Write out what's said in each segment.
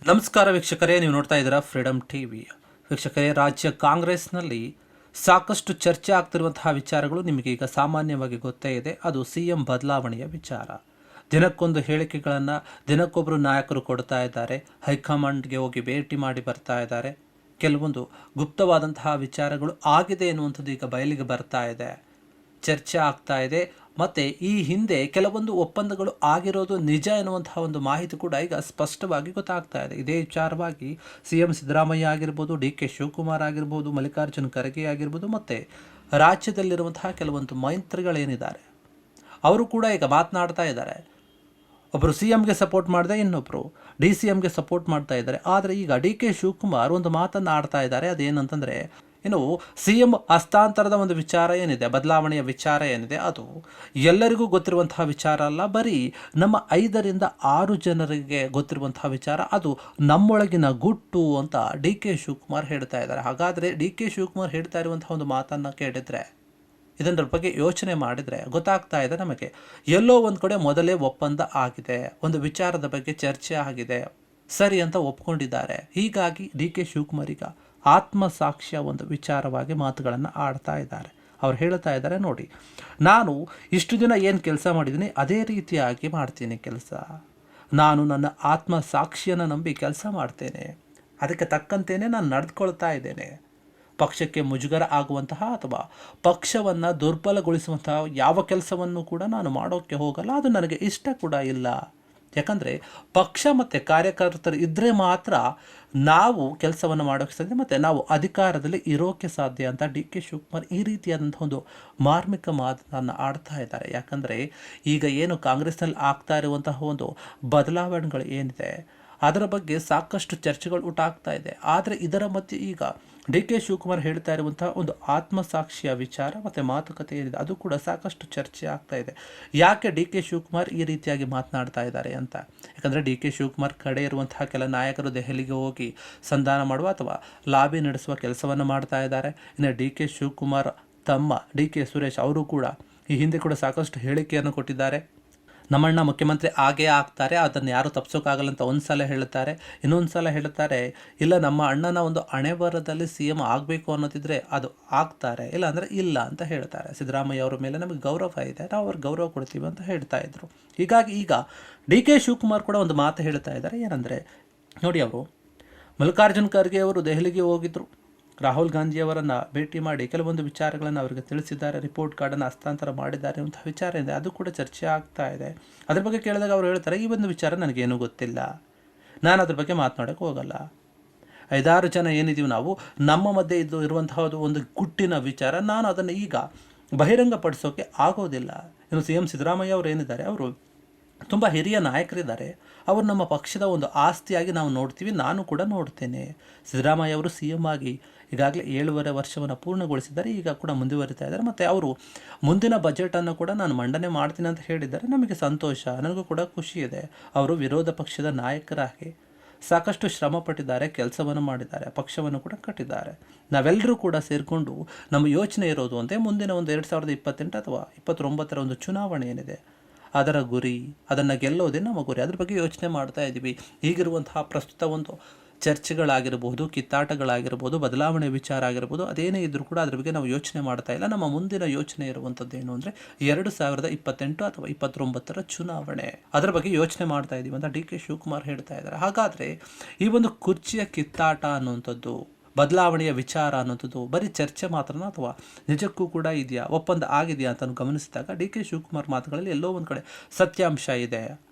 ನಮಸ್ಕಾರ ವೀಕ್ಷಕರೇ, ನೀವು ನೋಡ್ತಾ ಇದ್ದೀರಾ ಫ್ರೀಡಮ್ ಟಿವಿ. ವೀಕ್ಷಕರೇ, ರಾಜ್ಯ ಕಾಂಗ್ರೆಸ್ನಲ್ಲಿ ಸಾಕಷ್ಟು ಚರ್ಚೆ ಆಗ್ತಿರುವಂತಹ ವಿಚಾರಗಳು ನಿಮಗೆ ಈಗ ಸಾಮಾನ್ಯವಾಗಿ ಗೊತ್ತೇ ಇದೆ. ಅದು ಸಿಎಂ ಬದಲಾವಣೆಯ ವಿಚಾರ. ದಿನಕ್ಕೊಂದು ಹೇಳಿಕೆಗಳನ್ನು ದಿನಕ್ಕೊಬ್ಬರು ನಾಯಕರು ಕೊಡ್ತಾ ಇದ್ದಾರೆ. ಹೈಕಮಾಂಡ್ಗೆ ಹೋಗಿ ಭೇಟಿ ಮಾಡಿ ಬರ್ತಾ ಇದ್ದಾರೆ. ಕೆಲವೊಂದು ಗುಪ್ತವಾದಂತಹ ವಿಚಾರಗಳು ಆಗಿದೆ ಎನ್ನುವಂಥದ್ದು ಈಗ ಬಯಲಿಗೆ ಬರ್ತಾ ಇದೆ, ಚರ್ಚೆ ಆಗ್ತಾ ಇದೆ. ಮತ್ತು ಈ ಹಿಂದೆ ಕೆಲವೊಂದು ಒಪ್ಪಂದಗಳು ಆಗಿರೋದು ನಿಜ ಎನ್ನುವಂತಹ ಒಂದು ಮಾಹಿತಿ ಕೂಡ ಈಗ ಸ್ಪಷ್ಟವಾಗಿ ಗೊತ್ತಾಗ್ತಾ ಇದೆ. ಇದೇ ವಿಚಾರವಾಗಿ CM ಸಿದ್ದರಾಮಯ್ಯ ಆಗಿರ್ಬೋದು, DK ಶಿವಕುಮಾರ್ ಆಗಿರ್ಬೋದು, ಮಲ್ಲಿಕಾರ್ಜುನ್ ಖರ್ಗೆ ಆಗಿರ್ಬೋದು, ಮತ್ತು ರಾಜ್ಯದಲ್ಲಿರುವಂತಹ ಕೆಲವೊಂದು ಮಂತ್ರಿಗಳೇನಿದ್ದಾರೆ ಅವರು ಕೂಡ ಈಗ ಮಾತನಾಡ್ತಾ ಇದ್ದಾರೆ. ಒಬ್ಬರು CMಗೆ ಸಪೋರ್ಟ್ ಮಾಡಿದೆ, ಇನ್ನೊಬ್ಬರು DCMಗೆ ಸಪೋರ್ಟ್ ಮಾಡ್ತಾ ಇದ್ದಾರೆ. ಆದರೆ ಈಗ DK ಶಿವಕುಮಾರ್ ಒಂದು ಮಾತನ್ನು ಆಡ್ತಾ ಇದ್ದಾರೆ. ಅದೇನಂತಂದರೆ, ಇನ್ನು CM ಹಸ್ತಾಂತರದ ಒಂದು ವಿಚಾರ ಏನಿದೆ, ಬದಲಾವಣೆಯ ವಿಚಾರ ಏನಿದೆ, ಅದು ಎಲ್ಲರಿಗೂ ಗೊತ್ತಿರುವಂತಹ ವಿಚಾರ ಅಲ್ಲ. ಬರೀ ನಮ್ಮ 5ರಿಂದ 6 ಜನರಿಗೆ ಗೊತ್ತಿರುವಂತಹ ವಿಚಾರ. ಅದು ನಮ್ಮೊಳಗಿನ ಗುಟ್ಟು ಅಂತ DK ಶಿವಕುಮಾರ್ ಹೇಳ್ತಾ ಇದ್ದಾರೆ. ಹಾಗಾದರೆ DK ಶಿವಕುಮಾರ್ ಹೇಳ್ತಾ ಇರುವಂತಹ ಒಂದು ಮಾತನ್ನು ಕೇಳಿದರೆ, ಇದರ ಬಗ್ಗೆ ಯೋಚನೆ ಮಾಡಿದರೆ ಗೊತ್ತಾಗ್ತಾ ಇದೆ ನಮಗೆ, ಎಲ್ಲೋ ಒಂದು ಕಡೆ ಮೊದಲೇ ಒಪ್ಪಂದ ಆಗಿದೆ, ಒಂದು ವಿಚಾರದ ಬಗ್ಗೆ ಚರ್ಚೆ ಆಗಿದೆ, ಸರಿ ಅಂತ ಒಪ್ಕೊಂಡಿದ್ದಾರೆ. ಹೀಗಾಗಿ DK ಶಿವಕುಮಾರ್ ಈಗ ಆತ್ಮಸಾಕ್ಷ್ಯ ಒಂದು ವಿಚಾರವಾಗಿ ಮಾತುಗಳನ್ನು ಆಡ್ತಾ ಇದ್ದಾರೆ. ಅವ್ರು ಹೇಳ್ತಾ ಇದ್ದಾರೆ, ನೋಡಿ, ನಾನು ಇಷ್ಟು ದಿನ ಏನು ಕೆಲಸ ಮಾಡಿದ್ದೀನಿ ಅದೇ ರೀತಿಯಾಗಿ ಮಾಡ್ತೀನಿ ಕೆಲಸ. ನಾನು ನನ್ನ ಆತ್ಮಸಾಕ್ಷಿಯನ್ನು ನಂಬಿ ಕೆಲಸ ಮಾಡ್ತೇನೆ, ಅದಕ್ಕೆ ತಕ್ಕಂತೆಯೇ ನಾನು ನಡೆದುಕೊಳ್ತಾ ಇದ್ದೇನೆ. ಪಕ್ಷಕ್ಕೆ ಮುಜುಗರ ಆಗುವಂತಹ ಅಥವಾ ಪಕ್ಷವನ್ನು ದುರ್ಬಲಗೊಳಿಸುವಂತಹ ಯಾವ ಕೆಲಸವನ್ನು ಕೂಡ ನಾನು ಮಾಡೋಕ್ಕೆ ಹೋಗಲ್ಲ. ಅದು ನನಗೆ ಇಷ್ಟ ಕೂಡ ಇಲ್ಲ. ಯಾಕಂದರೆ ಪಕ್ಷ ಮತ್ತು ಕಾರ್ಯಕರ್ತರು ಇದ್ದರೆ ಮಾತ್ರ ನಾವು ಕೆಲಸವನ್ನು ಮಾಡೋಕ್ಕೆ ಸಾಧ್ಯ, ಮತ್ತು ನಾವು ಅಧಿಕಾರದಲ್ಲಿ ಇರೋಕ್ಕೆ ಸಾಧ್ಯ ಅಂತ DK ಶಿವಕುಮಾರ್ ಈ ರೀತಿಯಾದಂಥ ಒಂದು ಮಾರ್ಮಿಕ ಮಾತನ್ನು ಆಡ್ತಾ ಇದ್ದಾರೆ. ಯಾಕಂದರೆ ಈಗ ಏನು ಕಾಂಗ್ರೆಸ್ನಲ್ಲಿ ಆಗ್ತಾ ಇರುವಂತಹ ಒಂದು ಬದಲಾವಣೆಗಳು ಏನಿದೆ ಅದರ ಬಗ್ಗೆ ಸಾಕಷ್ಟು ಚರ್ಚೆಗಳು ಉಂಟಾಗ್ತಾ ಇದೆ. ಆದರೆ ಇದರ ಮಧ್ಯೆ ಈಗ DK ಶಿವಕುಮಾರ್ ಹೇಳ್ತಾ ಇರುವಂತಹ ಒಂದು ಆತ್ಮಸಾಕ್ಷಿಯ ವಿಚಾರ ಮತ್ತು ಮಾತುಕತೆ ಏನಿದೆ ಅದು ಕೂಡ ಸಾಕಷ್ಟು ಚರ್ಚೆ ಆಗ್ತಾ ಇದೆ. ಯಾಕೆ DK ಶಿವಕುಮಾರ್ ಈ ರೀತಿಯಾಗಿ ಮಾತನಾಡ್ತಾ ಇದ್ದಾರೆ ಅಂತ? ಯಾಕಂದರೆ DK ಶಿವಕುಮಾರ್ ಕಡೆ ಇರುವಂತಹ ಕೆಲ ನಾಯಕರು ದೆಹಲಿಗೆ ಹೋಗಿ ಸಂಧಾನ ಮಾಡುವ ಅಥವಾ ಲಾಬಿ ನಡೆಸುವ ಕೆಲಸವನ್ನು ಮಾಡ್ತಾ ಇದ್ದಾರೆ. ಇನ್ನು DK ಶಿವಕುಮಾರ್ ತಮ್ಮ DK ಸುರೇಶ್ ಅವರು ಕೂಡ ಈ ಹಿಂದೆ ಕೂಡ ಸಾಕಷ್ಟು ಹೇಳಿಕೆಯನ್ನು ಕೊಟ್ಟಿದ್ದಾರೆ. ನಮ್ಮಣ್ಣ ಮುಖ್ಯಮಂತ್ರಿ ಆಗೇ ಆಗ್ತಾರೆ, ಅದನ್ನು ಯಾರು ತಪ್ಪಿಸೋಕ್ಕಾಗಲ್ಲ ಅಂತ ಒಂದು ಸಲ ಹೇಳುತ್ತಾರೆ. ಇನ್ನೊಂದು ಸಲ ಹೇಳುತ್ತಾರೆ, ಇಲ್ಲ, ನಮ್ಮ ಅಣ್ಣನ ಒಂದು ಹಣೆ ಬರದಲ್ಲಿ CM ಆಗಬೇಕು ಅನ್ನೋದಿದ್ರೆ ಅದು ಆಗ್ತಾರೆ, ಇಲ್ಲ ಅಂದರೆ ಇಲ್ಲ ಅಂತ ಹೇಳ್ತಾರೆ. ಸಿದ್ದರಾಮಯ್ಯ ಅವರ ಮೇಲೆ ನಮಗೆ ಗೌರವ ಇದೆ, ನಾವು ಅವ್ರಿಗೆ ಗೌರವ ಕೊಡ್ತೀವಿ ಅಂತ ಹೇಳ್ತಾ ಇದ್ರು. ಹೀಗಾಗಿ ಈಗ DK ಶಿವಕುಮಾರ್ ಕೂಡ ಒಂದು ಮಾತು ಹೇಳ್ತಾ ಇದ್ದಾರೆ. ಏನಂದರೆ, ನೋಡಿ, ಅವರು ಮಲ್ಲಿಕಾರ್ಜುನ್ ಖರ್ಗೆ ಅವರು ದೆಹಲಿಗೆ ಹೋಗಿದ್ದರು, ರಾಹುಲ್ ಗಾಂಧಿಯವರನ್ನು ಭೇಟಿ ಮಾಡಿ ಕೆಲವೊಂದು ವಿಚಾರಗಳನ್ನು ಅವರಿಗೆ ತಿಳಿಸಿದ್ದಾರೆ, ರಿಪೋರ್ಟ್ ಕಾರ್ಡನ್ನು ಹಸ್ತಾಂತರ ಮಾಡಿದ್ದಾರೆ ಅಂತ ವಿಚಾರ ಇದೆ. ಅದು ಕೂಡ ಚರ್ಚೆ ಆಗ್ತಾ ಇದೆ. ಅದ್ರ ಬಗ್ಗೆ ಕೇಳಿದಾಗ ಅವರು ಹೇಳ್ತಾರೆ, ಈ ಒಂದು ವಿಚಾರ ನನಗೇನೂ ಗೊತ್ತಿಲ್ಲ, ನಾನು ಅದ್ರ ಬಗ್ಗೆ ಮಾತನಾಡೋಕ್ಕೆ ಹೋಗಲ್ಲ. 5-6 ಜನ ಏನಿದ್ದೀವಿ ನಾವು, ನಮ್ಮ ಮಧ್ಯೆ ಇರುವಂತಹ ಒಂದು ಗುಟ್ಟಿನ ವಿಚಾರ, ನಾನು ಅದನ್ನು ಈಗ ಬಹಿರಂಗಪಡಿಸೋಕ್ಕೆ ಆಗೋದಿಲ್ಲ. ಇನ್ನು CM ಸಿದ್ದರಾಮಯ್ಯ ಅವರು ಏನಿದ್ದಾರೆ, ಅವರು ತುಂಬ ಹಿರಿಯ ನಾಯಕರಿದ್ದಾರೆ. ಅವರು ನಮ್ಮ ಪಕ್ಷದ ಒಂದು ಆಸ್ತಿಯಾಗಿ ನಾವು ನೋಡ್ತೀವಿ, ನಾನು ಕೂಡ ನೋಡ್ತೇನೆ. ಸಿದ್ದರಾಮಯ್ಯ ಅವರು CM ಆಗಿ ಈಗಾಗಲೇ 7.5 ವರ್ಷವನ್ನು ಪೂರ್ಣಗೊಳಿಸಿದ್ದಾರೆ, ಈಗ ಕೂಡ ಮುಂದುವರಿತಾ ಇದ್ದಾರೆ. ಮತ್ತು ಅವರು ಮುಂದಿನ ಬಜೆಟನ್ನು ಕೂಡ ನಾನು ಮಂಡನೆ ಮಾಡ್ತೀನಿ ಅಂತ ಹೇಳಿದ್ದಾರೆ. ನಮಗೆ ಸಂತೋಷ, ನನಗೂ ಕೂಡ ಖುಷಿ ಇದೆ. ಅವರು ವಿರೋಧ ಪಕ್ಷದ ನಾಯಕರಾಗಿ ಸಾಕಷ್ಟು ಶ್ರಮ ಪಟ್ಟಿದ್ದಾರೆ, ಕೆಲಸವನ್ನು ಮಾಡಿದ್ದಾರೆ, ಪಕ್ಷವನ್ನು ಕೂಡ ಕಟ್ಟಿದ್ದಾರೆ. ನಾವೆಲ್ಲರೂ ಕೂಡ ಸೇರಿಕೊಂಡು ನಮ್ಮ ಯೋಚನೆ ಇರೋದು ಅಂದರೆ ಮುಂದಿನ ಒಂದು 2028 ಅಥವಾ 29ರ ಒಂದು ಚುನಾವಣೆ ಏನಿದೆ ಅದರ ಗುರಿ, ಅದನ್ನು ಗೆಲ್ಲೋದೇ ನಮ್ಮ ಗುರಿ. ಅದ್ರ ಬಗ್ಗೆ ಯೋಚನೆ ಮಾಡ್ತಾ ಇದ್ದೀವಿ. ಈಗಿರುವಂತಹ ಪ್ರಸ್ತುತ ಒಂದು ಚರ್ಚೆಗಳಾಗಿರ್ಬೋದು, ಕಿತ್ತಾಟಗಳಾಗಿರ್ಬೋದು, ಬದಲಾವಣೆ ವಿಚಾರ ಆಗಿರ್ಬೋದು, ಅದೇನೇ ಇದ್ದರೂ ಕೂಡ ಅದ್ರ ಬಗ್ಗೆ ನಾವು ಯೋಚನೆ ಮಾಡ್ತಾ ಇಲ್ಲ. ನಮ್ಮ ಮುಂದಿನ ಯೋಚನೆ ಇರುವಂಥದ್ದು ಏನು ಅಂದರೆ 2028 ಅಥವಾ 29ರ ಚುನಾವಣೆ, ಅದರ ಬಗ್ಗೆ ಯೋಚನೆ ಮಾಡ್ತಾ ಇದ್ದೀವಿ ಅಂತ DK ಶಿವಕುಮಾರ್ ಹೇಳ್ತಾ ಇದ್ದಾರೆ. ಹಾಗಾದರೆ ಈ ಒಂದು ಕುರ್ಚಿಯ ಕಿತ್ತಾಟ ಅನ್ನುವಂಥದ್ದು, ಬದಲಾವಣೆಯ ವಿಚಾರ ಅನ್ನೋಂಥದ್ದು ಬರೀ ಚರ್ಚೆ ಮಾತ್ರನಾ ಅಥವಾ ನಿಜಕ್ಕೂ ಕೂಡ ಇದೆಯಾ, ಒಪ್ಪಂದ ಆಗಿದೆಯಾ ಅಂತ ಗಮನಿಸಿದಾಗ DK ಶಿವಕುಮಾರ್ ಮಾತುಗಳಲ್ಲಿ ಎಲ್ಲೋ ಒಂದು ಕಡೆ ಸತ್ಯಾಂಶ ಇದೆ.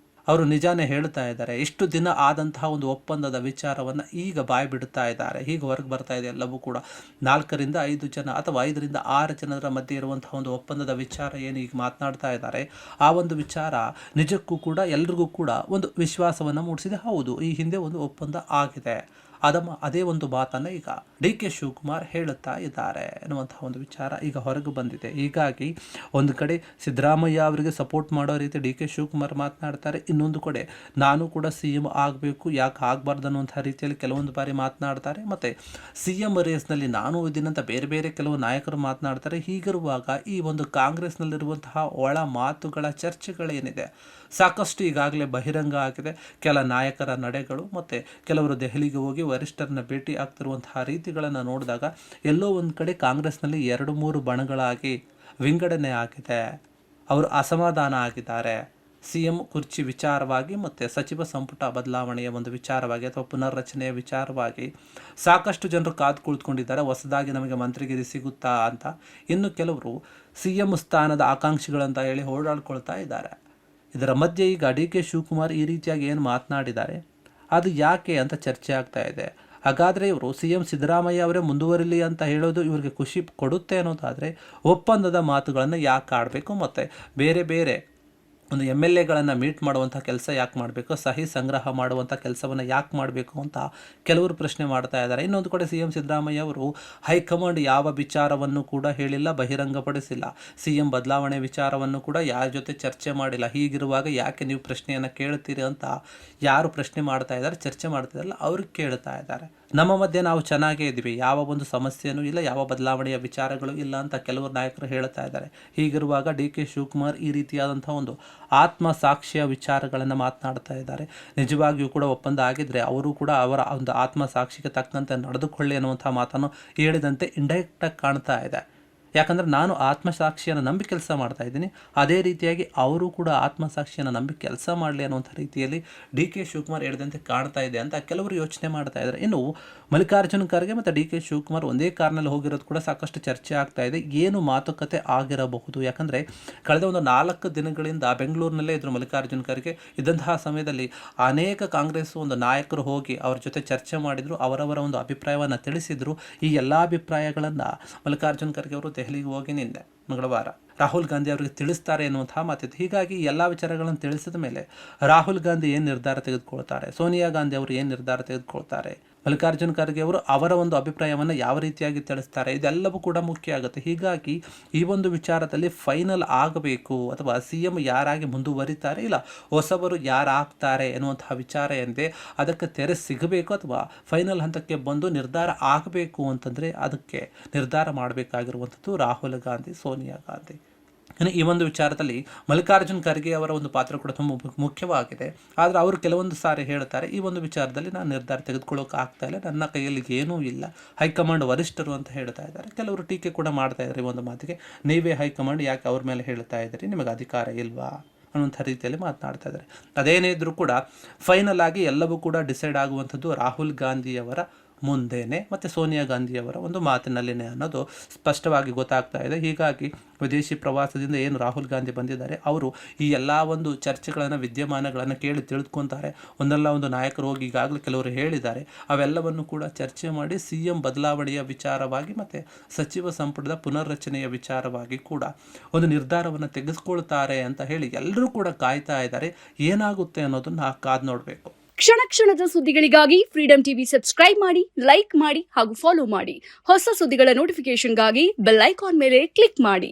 ಅವರು ನಿಜಾನೇ ಹೇಳ್ತಾ ಇದ್ದಾರೆ. ಇಷ್ಟು ದಿನ ಆದಂತಹ ಒಂದು ಒಪ್ಪಂದದ ವಿಚಾರವನ್ನು ಈಗ ಬಾಯಿ ಬಿಡ್ತಾ ಇದ್ದಾರೆ. ಹೀಗೆ ಹೊರಗೆ ಬರ್ತಾ ಇದೆ ಎಲ್ಲವೂ ಕೂಡ. 4ರಿಂದ 5 ಜನ ಅಥವಾ 5ರಿಂದ 6 ಜನರ ಮಧ್ಯೆ ಇರುವಂತಹ ಒಂದು ಒಪ್ಪಂದದ ವಿಚಾರ ಏನು ಈಗ ಮಾತನಾಡ್ತಾ ಇದ್ದಾರೆ, ಆ ಒಂದು ವಿಚಾರ ನಿಜಕ್ಕೂ ಕೂಡ ಎಲ್ರಿಗೂ ಕೂಡ ಒಂದು ವಿಶ್ವಾಸವನ್ನು ಮೂಡಿಸಿದೆ. ಹೌದು, ಈ ಹಿಂದೆ ಒಂದು ಒಪ್ಪಂದ ಆಗಿದೆ, ಅದೇ ಒಂದು ಮಾತನ್ನು ಈಗ DK ಶಿವಕುಮಾರ್ ಹೇಳುತ್ತಾ ಇದ್ದಾರೆ ಎನ್ನುವಂತಹ ಒಂದು ವಿಚಾರ ಈಗ ಹೊರಗೆ ಬಂದಿದೆ. ಹೀಗಾಗಿ ಒಂದು ಕಡೆ ಸಿದ್ದರಾಮಯ್ಯ ಅವರಿಗೆ ಸಪೋರ್ಟ್ ಮಾಡೋ ರೀತಿ DK ಶಿವಕುಮಾರ್ ಮಾತನಾಡ್ತಾರೆ, ಇನ್ನೊಂದು ಕಡೆ ನಾನು ಕೂಡ CM ಆಗಬೇಕು, ಯಾಕೆ ಆಗಬಾರ್ದು ಅನ್ನುವಂಥ ರೀತಿಯಲ್ಲಿ ಕೆಲವೊಂದು ಬಾರಿ ಮಾತನಾಡ್ತಾರೆ. ಮತ್ತು CM ರೇಸ್ನಲ್ಲಿ ನಾನು ಇದನ್ನಂತ ಬೇರೆ ಬೇರೆ ಕೆಲವು ನಾಯಕರು ಮಾತನಾಡ್ತಾರೆ. ಹೀಗಿರುವಾಗ ಈ ಒಂದು ಕಾಂಗ್ರೆಸ್ನಲ್ಲಿರುವಂತಹ ಒಳ ಮಾತುಗಳ ಚರ್ಚೆಗಳೇನಿದೆ ಸಾಕಷ್ಟು ಈಗಾಗಲೇ ಬಹಿರಂಗ ಆಗಿದೆ. ಕೆಲ ನಾಯಕರ ನಡೆಗಳು ಮತ್ತು ಕೆಲವರು ದೆಹಲಿಗೆ ಹೋಗಿ ವರಿಷ್ಠರನ್ನ ಭೇಟಿ ಆಗ್ತಿರುವಂತಹ ರೀತಿಗಳನ್ನು ನೋಡಿದಾಗ ಎಲ್ಲೋ ಒಂದು ಕಡೆ ಕಾಂಗ್ರೆಸ್ನಲ್ಲಿ 2-3 ಬಣಗಳಾಗಿ ವಿಂಗಡಣೆ ಆಗಿದೆ. ಅವರು ಅಸಮಾಧಾನ ಆಗಿದ್ದಾರೆ. CM ಕುರ್ಚಿ ವಿಚಾರವಾಗಿ ಮತ್ತು ಸಚಿವ ಸಂಪುಟ ಬದಲಾವಣೆಯ ಒಂದು ವಿಚಾರವಾಗಿ ಅಥವಾ ಪುನರ್ರಚನೆಯ ವಿಚಾರವಾಗಿ ಸಾಕಷ್ಟು ಜನರು ಕಾದು ಕುಳಿತುಕೊಂಡಿದ್ದಾರೆ. ಹೊಸದಾಗಿ ನಮಗೆ ಮಂತ್ರಿಗಿರಿ ಸಿಗುತ್ತಾ ಅಂತ. ಇನ್ನು ಕೆಲವರು CM ಸ್ಥಾನದ ಆಕಾಂಕ್ಷಿಗಳಂತ ಹೇಳಿ ಓಡಾಡ್ಕೊಳ್ತಾ ಇದ್ದಾರೆ. ಇದರ ಮಧ್ಯೆ ಈಗ DK ಶಿವಕುಮಾರ್ ಈ ರೀತಿಯಾಗಿ ಏನು ಮಾತನಾಡಿದ್ದಾರೆ, ಅದು ಯಾಕೆ ಅಂತ ಚರ್ಚೆ ಆಗ್ತಾ ಇದೆ. ಹಾಗಾದರೆ ಇವರು CM ಸಿದ್ದರಾಮಯ್ಯ ಅವರೇ ಮುಂದುವರಿಲಿ ಅಂತ ಹೇಳೋದು ಇವರಿಗೆ ಖುಷಿ ಕೊಡುತ್ತೆ ಅನ್ನೋದಾದರೆ ಒಪ್ಪಂದದ ಮಾತುಗಳನ್ನು ಯಾಕೆ ಆಡಬೇಕು, ಮತ್ತು ಬೇರೆ ಬೇರೆ ಒಂದು MLAಗಳನ್ನು ಮೀಟ್ ಮಾಡುವಂಥ ಕೆಲಸ ಯಾಕೆ ಮಾಡಬೇಕು, ಸಹಿ ಸಂಗ್ರಹ ಮಾಡುವಂಥ ಕೆಲಸವನ್ನು ಯಾಕೆ ಮಾಡಬೇಕು ಅಂತ ಕೆಲವರು ಪ್ರಶ್ನೆ ಮಾಡ್ತಾ ಇದ್ದಾರೆ. ಇನ್ನೊಂದು ಕಡೆ CM ಸಿದ್ದರಾಮಯ್ಯ ಅವರು ಹೈಕಮಾಂಡ್ ಯಾವ ವಿಚಾರವನ್ನು ಕೂಡ ಹೇಳಿಲ್ಲ, ಬಹಿರಂಗಪಡಿಸಿಲ್ಲ. CM ಬದಲಾವಣೆ ವಿಚಾರವನ್ನು ಕೂಡ ಯಾರ ಜೊತೆ ಚರ್ಚೆ ಮಾಡಿಲ್ಲ. ಹೀಗಿರುವಾಗ ಯಾಕೆ ನೀವು ಪ್ರಶ್ನೆಯನ್ನು ಕೇಳ್ತೀರಿ ಅಂತ ಯಾರು ಪ್ರಶ್ನೆ ಮಾಡ್ತಾ ಇದ್ದಾರೆ, ಚರ್ಚೆ ಮಾಡ್ತಿದ್ದಾರಲ್ಲ ಅವ್ರಿಗೆ ಕೇಳ್ತಾ ಇದ್ದಾರೆ. ನಮ್ಮ ಮಧ್ಯೆ ನಾವು ಚೆನ್ನಾಗೇ ಇದ್ದೀವಿ, ಯಾವ ಒಂದು ಸಮಸ್ಯೆನೂ ಇಲ್ಲ, ಯಾವ ಬದಲಾವಣೆಯ ವಿಚಾರಗಳು ಇಲ್ಲ ಅಂತ ಕೆಲವರು ನಾಯಕರು ಹೇಳ್ತಾ ಇದ್ದಾರೆ. ಹೀಗಿರುವಾಗ DK ಶಿವಕುಮಾರ್ ಈ ರೀತಿಯಾದಂಥ ಒಂದು ಆತ್ಮಸಾಕ್ಷಿಯ ವಿಚಾರಗಳನ್ನು ಮಾತನಾಡ್ತಾ ಇದ್ದಾರೆ. ನಿಜವಾಗಿಯೂ ಕೂಡ ಒಪ್ಪಂದ ಆಗಿದ್ದರೆ ಅವರು ಕೂಡ ಅವರ ಒಂದು ಆತ್ಮಸಾಕ್ಷಿಗೆ ತಕ್ಕಂತೆ ನಡೆದುಕೊಳ್ಳಿ ಅನ್ನುವಂಥ ಮಾತನ್ನು ಹೇಳಿದಂತೆ ಇಂಡೈರೆಕ್ಟಾಗಿ ಕಾಣ್ತಾ ಇದೆ. ಯಾಕಂದರೆ ನಾನು ಆತ್ಮಸಾಕ್ಷಿಯನ್ನು ನಂಬಿ ಕೆಲಸ ಮಾಡ್ತಾ ಇದ್ದೀನಿ, ಅದೇ ರೀತಿಯಾಗಿ ಅವರು ಕೂಡ ಆತ್ಮಸಾಕ್ಷಿಯನ್ನು ನಂಬಿ ಕೆಲಸ ಮಾಡಲಿ ಅನ್ನುವಂಥ ರೀತಿಯಲ್ಲಿ DK ಶಿವಕುಮಾರ್ ಹೇಳಿದಂತೆ ಕಾಣ್ತಾ ಇದೆ ಅಂತ ಕೆಲವರು ಯೋಚನೆ ಮಾಡ್ತಾ ಇದ್ದಾರೆ. ಇನ್ನು ಮಲ್ಲಿಕಾರ್ಜುನ ಖರ್ಗೆ ಮತ್ತು DK ಶಿವಕುಮಾರ್ ಒಂದೇ ಕಾರ್ನಲ್ಲಿ ಹೋಗಿರೋದು ಕೂಡ ಸಾಕಷ್ಟು ಚರ್ಚೆ ಆಗ್ತಾ ಇದೆ. ಏನು ಮಾತುಕತೆ ಆಗಿರಬಹುದು, ಯಾಕಂದರೆ ಕಳೆದ ಒಂದು 4 ದಿನಗಳಿಂದ ಬೆಂಗಳೂರಿನಲ್ಲೇ ಇದ್ದರು ಮಲ್ಲಿಕಾರ್ಜುನ ಖರ್ಗೆ. ಇದ್ದಂತಹ ಸಮಯದಲ್ಲಿ ಅನೇಕ ಕಾಂಗ್ರೆಸ್ ಒಂದು ನಾಯಕರು ಹೋಗಿ ಅವ್ರ ಜೊತೆ ಚರ್ಚೆ ಮಾಡಿದರು, ಅವರವರ ಒಂದು ಅಭಿಪ್ರಾಯವನ್ನು ತಿಳಿಸಿದರು. ಈ ಎಲ್ಲ ಅಭಿಪ್ರಾಯಗಳನ್ನು ಮಲ್ಲಿಕಾರ್ಜುನ ಖರ್ಗೆ ಅವರು ದೆಹಲಿಗೆ ಹೋಗಿ ನಿನ್ನೆ ಮಂಗಳವಾರ ರಾಹುಲ್ ಗಾಂಧಿ ಅವರಿಗೆ ತಿಳಿಸ್ತಾರೆ ಎನ್ನುವಂತಹ ಮಾತಿತ್ತು. ಹೀಗಾಗಿ ಎಲ್ಲ ವಿಚಾರಗಳನ್ನು ತಿಳಿಸಿದ ಮೇಲೆ ರಾಹುಲ್ ಗಾಂಧಿ ಏನು ನಿರ್ಧಾರ ತೆಗೆದುಕೊಳ್ತಾರೆ, ಸೋನಿಯಾ ಗಾಂಧಿ ಅವರು ಏನು ನಿರ್ಧಾರ ತೆಗೆದುಕೊಳ್ತಾರೆ, ಮಲ್ಲಿಕಾರ್ಜುನ ಖರ್ಗೆ ಅವರು ಅವರ ಒಂದು ಅಭಿಪ್ರಾಯವನ್ನು ಯಾವ ರೀತಿಯಾಗಿ ತಿಳಿಸ್ತಾರೆ, ಇದೆಲ್ಲವೂ ಕೂಡ ಮುಖ್ಯ ಆಗುತ್ತೆ. ಹೀಗಾಗಿ ಈ ಒಂದು ವಿಚಾರದಲ್ಲಿ ಫೈನಲ್ ಆಗಬೇಕು, ಅಥವಾ CM ಯಾರಾಗಿ ಮುಂದುವರಿತಾರೆ, ಇಲ್ಲ ಹೊಸಬರು ಯಾರಾಗ್ತಾರೆ ಎನ್ನುವಂತಹ ವಿಚಾರ ಏನಿದೆ ಅದಕ್ಕೆ ತೆರೆ ಸಿಗಬೇಕು, ಅಥವಾ ಫೈನಲ್ ಹಂತಕ್ಕೆ ಬಂದು ನಿರ್ಧಾರ ಆಗಬೇಕು ಅಂತಂದರೆ ಅದಕ್ಕೆ ನಿರ್ಧಾರ ಮಾಡಬೇಕಾಗಿರುವಂಥದ್ದು ರಾಹುಲ್ ಗಾಂಧಿ, ಸೋನಿಯಾ ಗಾಂಧಿ. ಈ ಒಂದು ವಿಚಾರದಲ್ಲಿ ಮಲ್ಲಿಕಾರ್ಜುನ್ ಖರ್ಗೆ ಅವರ ಒಂದು ಪಾತ್ರ ಕೂಡ ತುಂಬ ಮುಖ್ಯವಾಗಿದೆ. ಆದರೆ ಅವರು ಕೆಲವೊಂದು ಸಾರಿ ಹೇಳ್ತಾರೆ, ಈ ಒಂದು ವಿಚಾರದಲ್ಲಿ ನಾನು ನಿರ್ಧಾರ ತೆಗೆದುಕೊಳ್ಳೋಕೆ ಆಗ್ತಾ ಇಲ್ಲ, ನನ್ನ ಕೈಯಲ್ಲಿ ಏನೂ ಇಲ್ಲ, ಹೈಕಮಾಂಡ್ ವರಿಷ್ಠರು ಅಂತ ಹೇಳ್ತಾ ಇದ್ದಾರೆ. ಕೆಲವರು ಟೀಕೆ ಕೂಡ ಮಾಡ್ತಾ ಇದ್ದಾರೆ ಈ ಒಂದು ಮಾತಿಗೆ. ನೀವೇ ಹೈಕಮಾಂಡ್, ಯಾಕೆ ಅವ್ರ ಮೇಲೆ ಹೇಳ್ತಾ ಇದ್ದೀರಿ, ನಿಮಗೆ ಅಧಿಕಾರ ಇಲ್ವಾ ಅನ್ನುವಂಥ ರೀತಿಯಲ್ಲಿ ಮಾತನಾಡ್ತಾ ಇದ್ದಾರೆ. ಅದೇನೇ ಇದ್ರೂ ಕೂಡ ಫೈನಲ್ ಆಗಿ ಎಲ್ಲವೂ ಕೂಡ ಡಿಸೈಡ್ ಆಗುವಂಥದ್ದು ರಾಹುಲ್ ಗಾಂಧಿಯವರ ಮುಂದೆನೇ ಮತ್ತು ಸೋನಿಯಾ ಗಾಂಧಿಯವರ ಒಂದು ಮಾತಿನಲ್ಲಿನೇ ಅನ್ನೋದು ಸ್ಪಷ್ಟವಾಗಿ ಗೊತ್ತಾಗ್ತಾ ಇದೆ. ಹೀಗಾಗಿ ವಿದೇಶಿ ಪ್ರವಾಸದಿಂದ ಏನು ರಾಹುಲ್ ಗಾಂಧಿ ಬಂದಿದ್ದಾರೆ, ಅವರು ಈ ಎಲ್ಲ ಒಂದು ಚರ್ಚೆಗಳನ್ನು, ವಿದ್ಯಮಾನಗಳನ್ನು ಕೇಳಿ ತಿಳಿದುಕೊಂತಾರೆ. ಒಂದಲ್ಲ ಒಂದು ನಾಯಕರು ಹೋಗಿ ಈಗಾಗಲೇ ಕೆಲವರು ಹೇಳಿದ್ದಾರೆ. ಅವೆಲ್ಲವನ್ನು ಕೂಡ ಚರ್ಚೆ ಮಾಡಿ CM ಬದಲಾವಣೆಯ ವಿಚಾರವಾಗಿ ಮತ್ತು ಸಚಿವ ಸಂಪುಟದ ಪುನರ್ರಚನೆಯ ವಿಚಾರವಾಗಿ ಕೂಡ ಒಂದು ನಿರ್ಧಾರವನ್ನು ತೆಗೆದುಕೊಳ್ತಾರೆ ಅಂತ ಹೇಳಿ ಎಲ್ಲರೂ ಕೂಡ ಕಾಯ್ತಾ ಇದ್ದಾರೆ. ಏನಾಗುತ್ತೆ ಅನ್ನೋದನ್ನು ಕಾದು ನೋಡಬೇಕು. ಕ್ಷಣ ಕ್ಷಣದ ಸುದ್ದಿಗಳಿಗಾಗಿ ಫ್ರೀಡಂ ಟಿವಿ ಸಬ್ಸ್ಕ್ರೈಬ್ ಮಾಡಿ, ಲೈಕ್ ಮಾಡಿ ಹಾಗೂ ಫಾಲೋ ಮಾಡಿ. ಹೊಸ ಸುದ್ದಿಗಳ ನೋಟಿಫಿಕೇಶನ್ಗಾಗಿ ಬೆಲ್ ಐಕಾನ್ ಮೇಲೆ ಕ್ಲಿಕ್ ಮಾಡಿ.